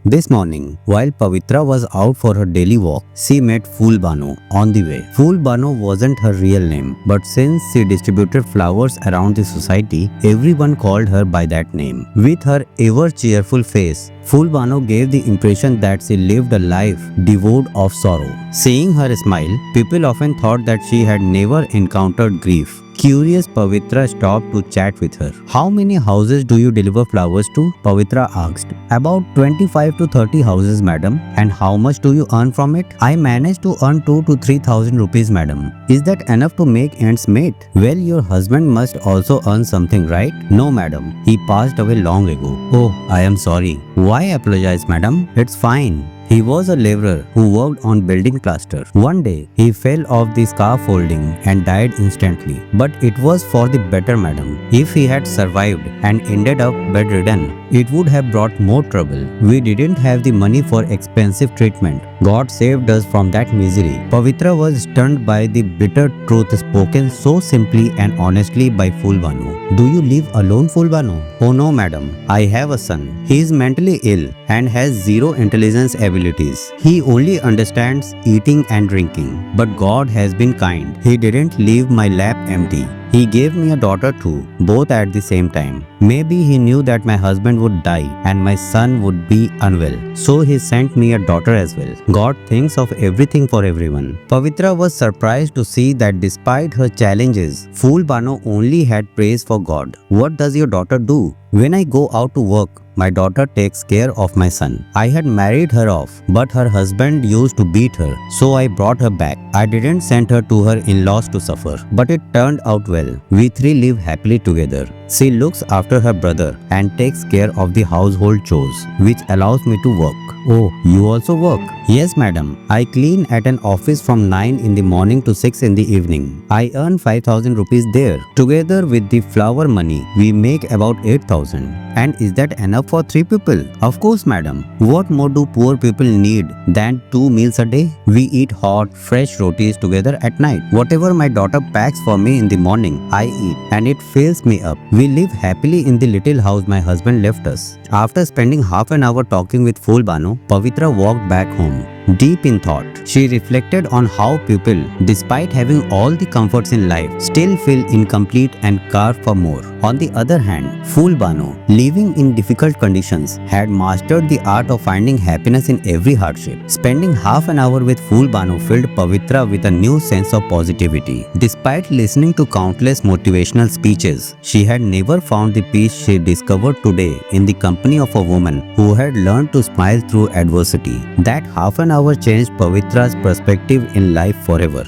This morning, while Pavitra was out for her daily walk, she met Phool Bano on the way. Phool Bano wasn't her real name, but since she distributed flowers around the society, everyone called her by that name. With her ever cheerful face, Phool Bano gave the impression that she lived a life devoid of sorrow. Seeing her smile, people often thought that she had never encountered grief. Curious, Pavitra stopped to chat with her. How many houses do you deliver flowers to? Pavitra asked. About 25 to 30 houses, madam. And how much do you earn from it? I managed to earn 2 to 3,000 rupees, madam. Is that enough to make ends meet? Well, your husband must also earn something, right? No, madam. He passed away long ago. Oh, I am sorry. Why apologize, madam? It's fine. He was a laborer who worked on building plaster. One day, he fell off the scaffolding and died instantly. But it was for the better, madam. If he had survived and ended up bedridden, it would have brought more trouble. We didn't have the money for expensive treatment. God saved us from that misery. Pavitra was stunned by the bitter truth spoken so simply and honestly by Phool Bano. Do you live alone, Phool Bano? Oh no, madam. I have a son. He is mentally ill and has zero intelligence abilities. He only understands eating and drinking. But God has been kind. He didn't leave my lap empty. He gave me a daughter too, both at the same time. Maybe he knew that my husband would die and my son would be unwell. So he sent me a daughter as well. God thinks of everything for everyone. Pavitra was surprised to see that despite her challenges, Phool Bano only had praise for God. What does your daughter do? When I go out to work, my daughter takes care of my son. I had married her off, but her husband used to beat her, so I brought her back. I didn't send her to her in-laws to suffer, but it turned out well. We three live happily together. She looks after her brother and takes care of the household chores, which allows me to work. Oh, you also work? Yes, madam. I clean at an office from 9 in the morning to 6 in the evening. I earn 5,000 rupees there. Together with the flower money, we make about 8,000. And is that enough for 3 people? Of course, madam. What more do poor people need than 2 meals a day? We eat hot, fresh rotis together at night. Whatever my daughter packs for me in the morning, I eat, and it fills me up. We live happily in the little house my husband left us. After spending half an hour talking with Phool Bano, Pavitra walked back home. Deep in thought, she reflected on how people, despite having all the comforts in life, still feel incomplete and carve for more. On the other hand, Phool Bano, living in difficult conditions, had mastered the art of finding happiness in every hardship. Spending half an hour with Phool Bano filled Pavitra with a new sense of positivity. Despite listening to countless motivational speeches, she had never found the peace she discovered today in the company of a woman who had learned to smile through adversity. That half an hour changed Pavitra's perspective in life forever.